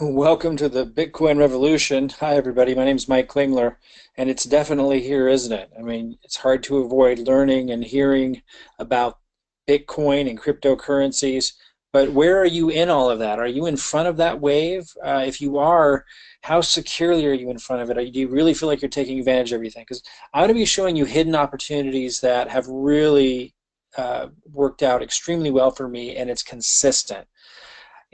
Welcome to the Bitcoin revolution. Hi, everybody. My name is Mike Klingler, and it's definitely here, isn't it? I mean, it's hard to avoid learning and hearing about Bitcoin and cryptocurrencies, but where are you in all of that? Are you in front of that wave? If you are, how securely are you in front of it? Do you really feel like you're taking advantage of everything? Because I'm going to be showing you hidden opportunities that have really worked out extremely well for me, and it's consistent.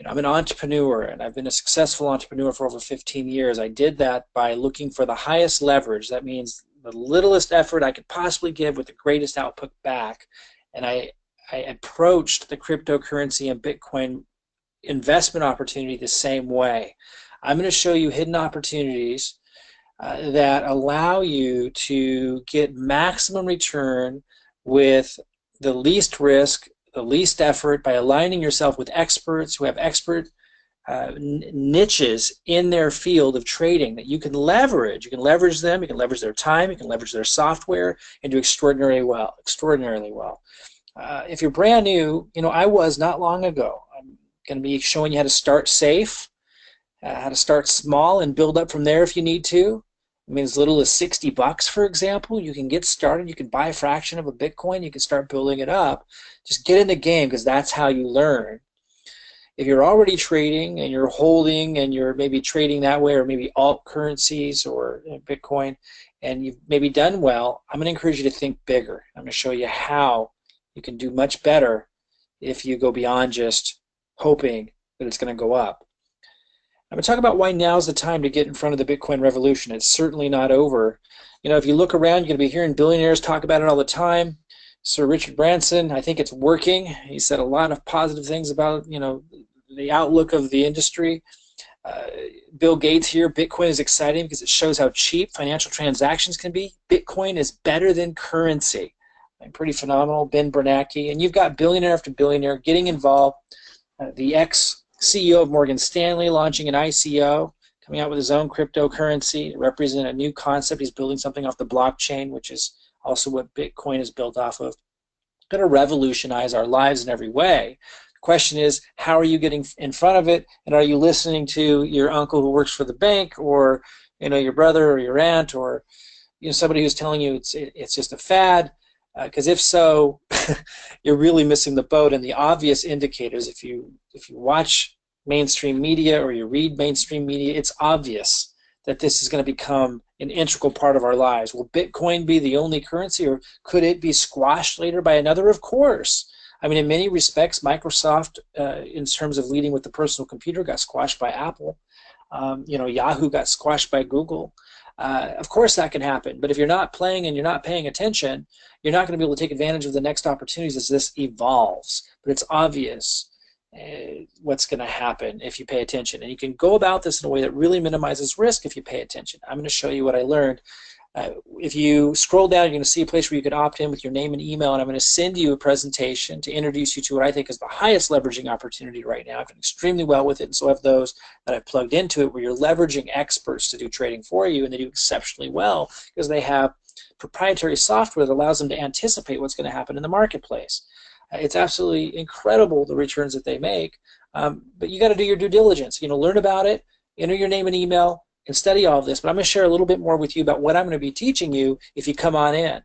I'm an entrepreneur and I've been a successful entrepreneur for over 15 years. I did that by looking for the highest leverage. That means the littlest effort I could possibly give with the greatest output back. And I approached the cryptocurrency and Bitcoin investment opportunity the same way. I'm going to show you hidden opportunities that allow you to get maximum return with the least risk, the least effort, by aligning yourself with experts who have expert niches in their field of trading that you can leverage. You can leverage them, you can leverage their time, you can leverage their software, and do extraordinarily well. Extraordinarily well. If you're brand new, I was not long ago. I'm going to be showing you how to start safe, how to start small and build up from there if you need to. I mean, as little as 60 bucks, for example, you can get started. You can buy a fraction of a Bitcoin. You can start building it up. Just get in the game because that's how you learn. If you're already trading and you're holding and you're maybe trading that way, or maybe alt currencies or Bitcoin, and you've maybe done well, I'm going to encourage you to think bigger. I'm going to show you how you can do much better if you go beyond just hoping that it's going to go up. I'm going to talk about why now's the time to get in front of the Bitcoin revolution. It's certainly not over. If you look around, you're going to be hearing billionaires talk about it all the time. Sir Richard Branson, I think it's working. He said a lot of positive things about, the outlook of the industry. Bill Gates here, Bitcoin is exciting because it shows how cheap financial transactions can be. Bitcoin is better than currency. Pretty phenomenal. Ben Bernanke. And you've got billionaire after billionaire getting involved. The ex-CEO of Morgan Stanley launching an ICO, coming out with his own cryptocurrency to represent a new concept. He's building something off the blockchain, which is also what Bitcoin is built off of. Going to revolutionize our lives in every way. The question is, how are you getting in front of it? And are you listening to your uncle who works for the bank, or your brother or your aunt, or somebody who's telling you it's just a fad? Because if so, you're really missing the boat. And the obvious indicators, if you watch mainstream media or you read mainstream media, it's obvious that this is going to become an integral part of our lives. Will Bitcoin be the only currency, or could it be squashed later by another? Of course. I mean, in many respects, Microsoft, in terms of leading with the personal computer, got squashed by Apple. Yahoo got squashed by Google. Of course that can happen, but if you're not playing and you're not paying attention, you're not going to be able to take advantage of the next opportunities as this evolves. But it's obvious what's going to happen if you pay attention. And you can go about this in a way that really minimizes risk if you pay attention. I'm going to show you what I learned. If you scroll down, you're going to see a place where you can opt in with your name and email, and I'm going to send you a presentation to introduce you to what I think is the highest leveraging opportunity right now. I've done extremely well with it, and so have those that I've plugged into it, where you're leveraging experts to do trading for you, and they do exceptionally well because they have proprietary software that allows them to anticipate what's going to happen in the marketplace. It's absolutely incredible the returns that they make, but you got to do your due diligence. Learn about it, enter your name and email, and study all of this. But I'm going to share a little bit more with you about what I'm going to be teaching you if you come on in.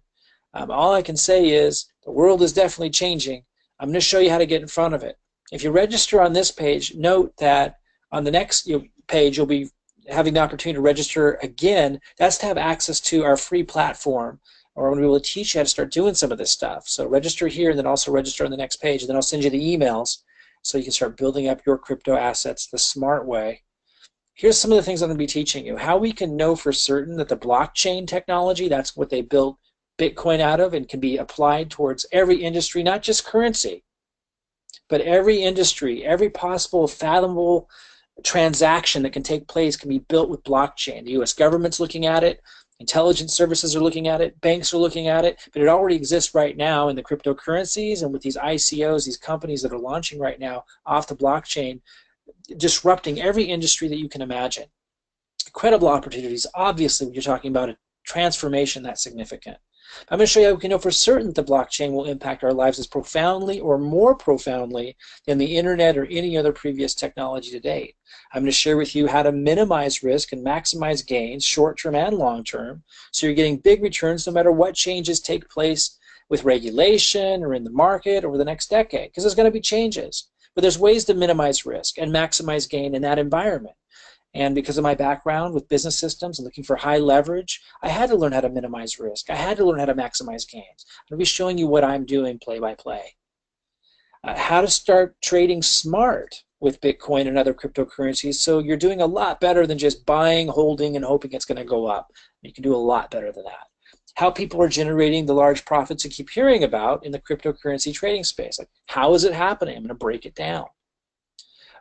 All I can say is the world is definitely changing. I'm going to show you how to get in front of it. If you register on this page, note that on the next page you'll be having the opportunity to register again. That's to have access to our free platform, or I'm going to be able to teach you how to start doing some of this stuff. So register here, and then also register on the next page, and then I'll send you the emails so you can start building up your crypto assets the smart way. Here's some of the things I'm going to be teaching you. How we can know for certain that the blockchain technology, that's what they built Bitcoin out of, and can be applied towards every industry, not just currency, but every industry, every possible fathomable transaction that can take place can be built with blockchain. The U.S. government's looking at it. Intelligence services are looking at it. Banks are looking at it. But it already exists right now in the cryptocurrencies and with these ICOs, these companies that are launching right now off the blockchain, disrupting every industry that you can imagine. Incredible opportunities. Obviously, when you're talking about a transformation that's significant. I'm going to show you how we can know for certain that the blockchain will impact our lives as profoundly or more profoundly than the internet or any other previous technology to date. I'm going to share with you how to minimize risk and maximize gains, short-term and long-term, so you're getting big returns no matter what changes take place with regulation or in the market over the next decade, because there's going to be changes. But there's ways to minimize risk and maximize gain in that environment. And because of my background with business systems and looking for high leverage, I had to learn how to minimize risk. I had to learn how to maximize gains. I'm going to be showing you what I'm doing play by play. How to start trading smart with Bitcoin and other cryptocurrencies, so you're doing a lot better than just buying, holding, and hoping it's going to go up. You can do a lot better than that. How people are generating the large profits you keep hearing about in the cryptocurrency trading space. Like, how is it happening? I'm going to break it down.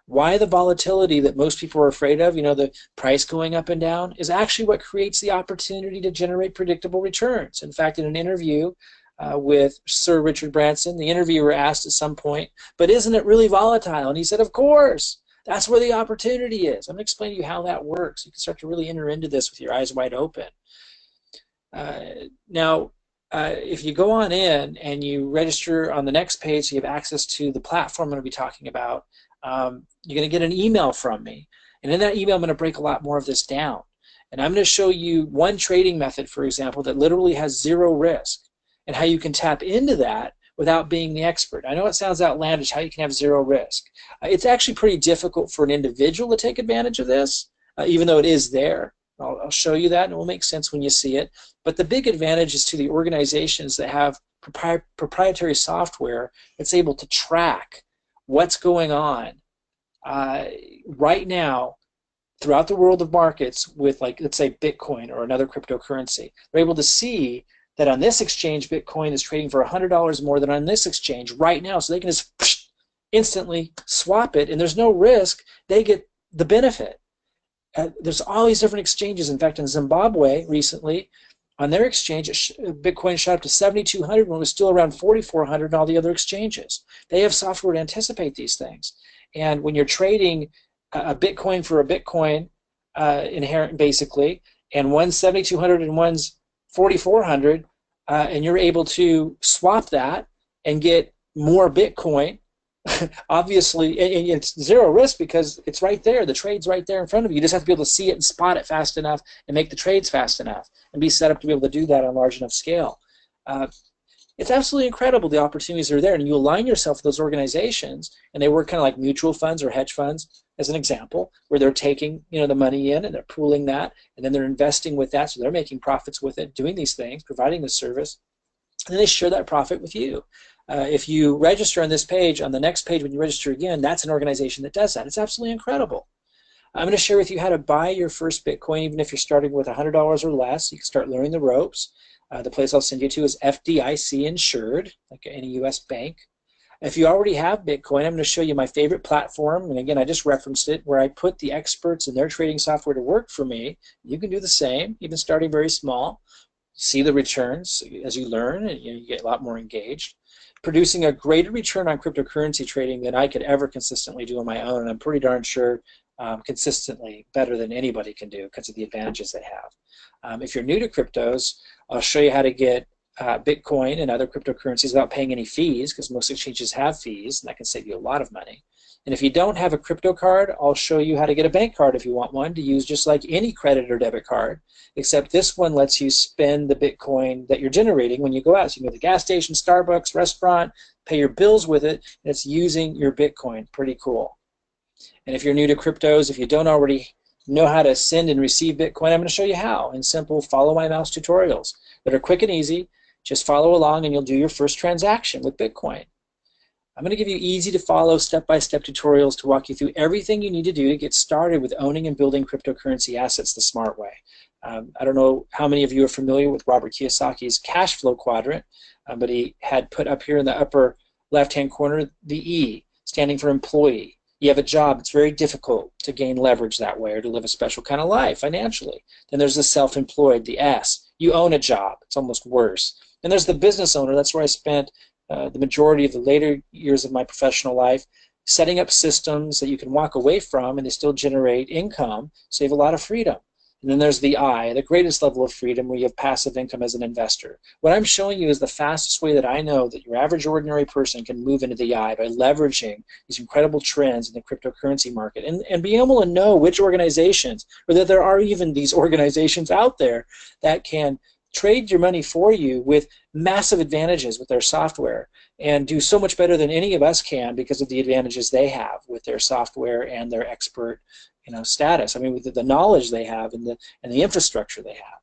Why the volatility that most people are afraid of, the price going up and down, is actually what creates the opportunity to generate predictable returns. In fact, in an interview with Sir Richard Branson, the interviewer asked at some point, but isn't it really volatile? And he said, of course. That's where the opportunity is. I'm going to explain to you how that works. You can start to really enter into this with your eyes wide open. Now, if you go on in and you register on the next page, so you have access to the platform I'm going to be talking about, you're going to get an email from me. And in that email, I'm going to break a lot more of this down. And I'm going to show you one trading method, for example, that literally has zero risk, and how you can tap into that without being the expert. I know it sounds outlandish how you can have zero risk. It's actually pretty difficult for an individual to take advantage of this, even though it is there. I'll show you that, and it will make sense when you see it. But the big advantage is to the organizations that have proprietary software that's able to track what's going on right now throughout the world of markets with, like, let's say Bitcoin or another cryptocurrency. They're able to see that on this exchange, Bitcoin is trading for $100 more than on this exchange right now, so they can just instantly swap it, and there's no risk. They get the benefit. There's all these different exchanges. In fact, in Zimbabwe recently, on their exchange, Bitcoin shot up to 7,200 when it was still around 4,400 on all the other exchanges. They have software to anticipate these things. And when you're trading a Bitcoin for a Bitcoin, inherent basically, and one's 7,200 and one's 4,400, and you're able to swap that and get more Bitcoin, obviously, and it's zero risk because it's right there. The trade's right there in front of you. You just have to be able to see it and spot it fast enough and make the trades fast enough and be set up to be able to do that on a large enough scale. It's absolutely incredible, the opportunities are there, and you align yourself with those organizations, and they work kind of like mutual funds or hedge funds, as an example, where they're taking the money in and they're pooling that, and then they're investing with that, so they're making profits with it, doing these things, providing the service, and then they share that profit with you. If you register on this page, on the next page when you register again, that's an organization that does that. It's absolutely incredible. I'm going to share with you how to buy your first Bitcoin, even if you're starting with $100 or less. You can start learning the ropes. The place I'll send you to is FDIC insured, like any U.S. bank. If you already have Bitcoin, I'm going to show you my favorite platform, and again, I just referenced it, where I put the experts and their trading software to work for me. You can do the same, even starting very small. See the returns as you learn, and you get a lot more engaged. Producing a greater return on cryptocurrency trading than I could ever consistently do on my own, and I'm pretty darn sure consistently better than anybody can do because of the advantages they have. If you're new to cryptos, I'll show you how to get Bitcoin and other cryptocurrencies without paying any fees, because most exchanges have fees, and that can save you a lot of money. And if you don't have a crypto card, I'll show you how to get a bank card if you want one to use just like any credit or debit card, except this one lets you spend the Bitcoin that you're generating when you go out. So you can go to the gas station, Starbucks, restaurant, pay your bills with it, and it's using your Bitcoin. Pretty cool. And if you're new to cryptos, if you don't already know how to send and receive Bitcoin, I'm going to show you how in simple follow my mouse tutorials that are quick and easy. Just follow along and you'll do your first transaction with Bitcoin. I'm going to give you easy to follow step-by-step tutorials to walk you through everything you need to do to get started with owning and building cryptocurrency assets the smart way. I don't know how many of you are familiar with Robert Kiyosaki's cash flow quadrant, but he had put up here in the upper left-hand corner the E, standing for employee. You have a job, it's very difficult to gain leverage that way or to live a special kind of life financially. Then there's the self-employed, the S. You own a job, it's almost worse. And there's the business owner, that's where I spent the majority of the later years of my professional life, setting up systems that you can walk away from and they still generate income, so you have a lot of freedom. And then there's the I, the greatest level of freedom, where you have passive income as an investor. What I'm showing you is the fastest way that I know that your average ordinary person can move into the I, by leveraging these incredible trends in the cryptocurrency market, and being able to know which organizations, or that there are even these organizations out there that can trade your money for you with massive advantages with their software, and do so much better than any of us can because of the advantages they have with their software and their expert, status. I mean, with the knowledge they have and the infrastructure they have.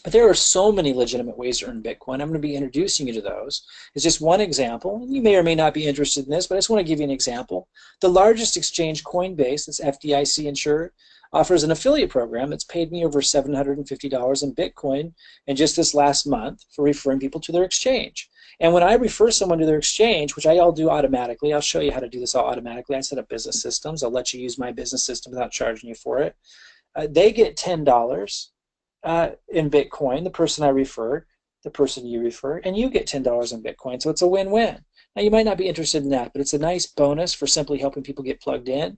But there are so many legitimate ways to earn Bitcoin. I'm going to be introducing you to those. It's just one example. You may or may not be interested in this, but I just want to give you an example. The largest exchange, Coinbase, that's FDIC insured, offers an affiliate program that's paid me over $750 in Bitcoin in just this last month for referring people to their exchange. And when I refer someone to their exchange, which I'll do automatically, I'll show you how to do this all automatically. I set up business systems. I'll let you use my business system without charging you for it. They get $10 in Bitcoin, the person I refer, the person you refer, and you get $10 in Bitcoin. So it's a win-win. Now, you might not be interested in that, but it's a nice bonus for simply helping people get plugged in.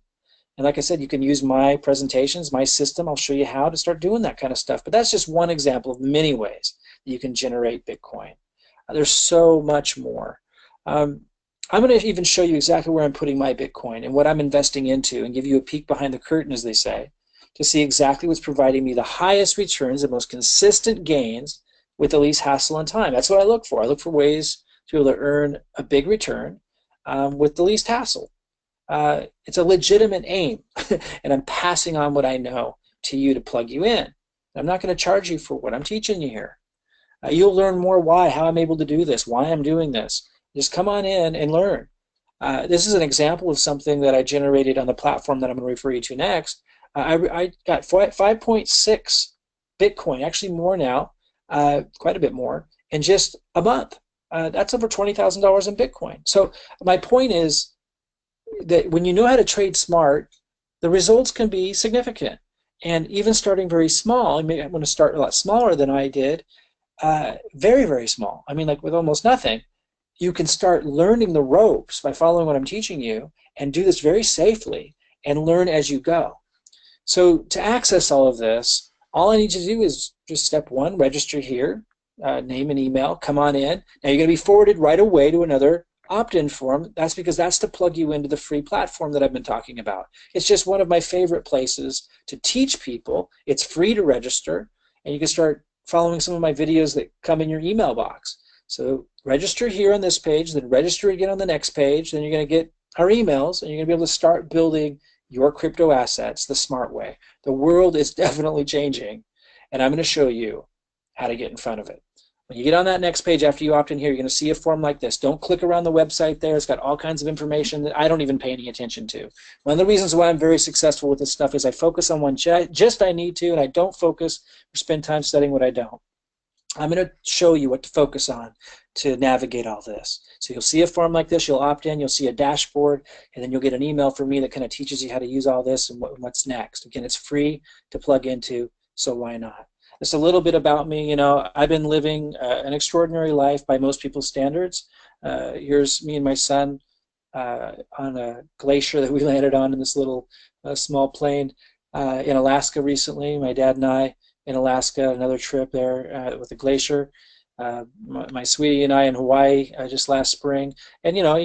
And like I said, you can use my presentations, my system. I'll show you how to start doing that kind of stuff. But that's just one example of many ways that you can generate Bitcoin. There's so much more. I'm going to even show you exactly where I'm putting my Bitcoin and what I'm investing into, and give you a peek behind the curtain, as they say, to see exactly what's providing me the highest returns, the most consistent gains with the least hassle and time. That's what I look for. I look for ways to be able to earn a big return with the least hassle. It's a legitimate aim, and I'm passing on what I know to you to plug you in. I'm not going to charge you for what I'm teaching you here. You'll learn more how I'm able to do this, why I'm doing this. Just come on in and learn. This is an example of something that I generated on the platform that I'm going to refer you to next. I got 5.6 Bitcoin, actually more now, quite a bit more, in just a month. That's over $20,000 in Bitcoin. So my point is that when you know how to trade smart, the results can be significant. And even starting very small, I mean, I'm going to start a lot smaller than I did, very, very small. I mean, like with almost nothing. You can start learning the ropes by following what I'm teaching you, and do this very safely and learn as you go. So to access all of this, all I need you to do is just step one, register here, name and email, come on in. Now you're going to be forwarded right away to another opt-in form. That's because that's to plug you into the free platform that I've been talking about. It's just one of my favorite places to teach people. It's free to register, and you can start following some of my videos that come in your email box. So register here on this page, then register again on the next page, then you're going to get our emails, and you're going to be able to start building your crypto assets the smart way. The world is definitely changing, and I'm going to show you how to get in front of it. When you get on that next page after you opt in here, you're going to see a form like this. Don't click around the website there. It's got all kinds of information that I don't even pay any attention to. One of the reasons why I'm very successful with this stuff is I focus on one just I need to, and I don't focus or spend time studying what I don't. I'm going to show you what to focus on to navigate all this. So you'll see a form like this, you'll opt in, you'll see a dashboard, and then you'll get an email from me that kind of teaches you how to use all this and what's next. Again, it's free to plug into, so why not? Just a little bit about me. You know, I've been living an extraordinary life by most people's standards. Here's me and my son on a glacier that we landed on in this little small plane in Alaska recently. My dad and I in Alaska, another trip there with a glacier. My sweetie and I in Hawaii just last spring. And you know,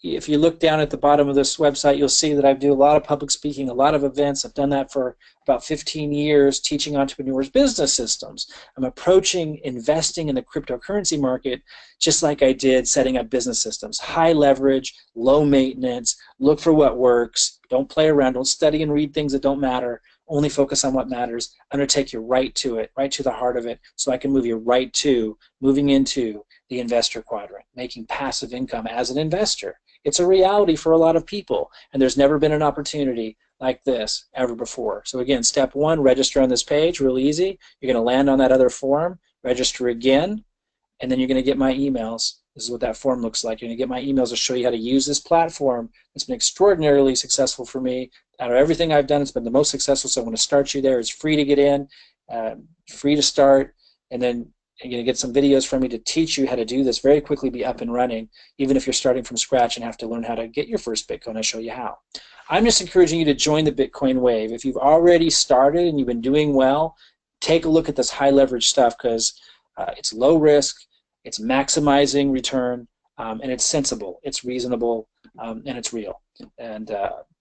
if you look down at the bottom of this website, you'll see that I do a lot of public speaking, a lot of events. I've done that for about 15 years, teaching entrepreneurs business systems. I'm approaching investing in the cryptocurrency market just like I did setting up business systems. High leverage, low maintenance, look for what works, don't play around, don't study and read things that don't matter, only focus on what matters. I'm going to take you right to it, right to the heart of it, so I can move you right to moving into the investor quadrant, making passive income as an investor. It's a reality for a lot of people, and there's never been an opportunity like this ever before. So again, step one, register on this page, real easy. You're going to land on that other form, register again, and then you're going to get my emails. This is what that form looks like. You're going to get my emails to show you how to use this platform. It's been extraordinarily successful for me. Out of everything I've done, it's been the most successful, so I'm going to start you there. It's free to get in, free to start, and then you're going to get some videos from me to teach you how to do this very quickly, be up and running, even if you're starting from scratch and have to learn how to get your first Bitcoin. I'll show you how. I'm just encouraging you to join the Bitcoin wave. If you've already started and you've been doing well, take a look at this high leverage stuff, because it's low risk, it's maximizing return, and it's sensible, it's reasonable, and it's real. And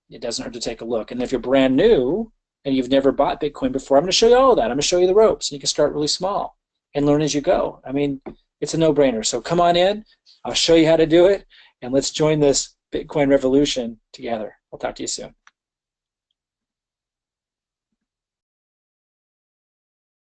it doesn't hurt to take a look. And if you're brand new and you've never bought Bitcoin before, I'm going to show you all of that. I'm going to show you the ropes. And you can start really small and learn as you go. I mean, it's a no-brainer. So come on in. I'll show you how to do it, and let's join this Bitcoin revolution together. I'll talk to you soon.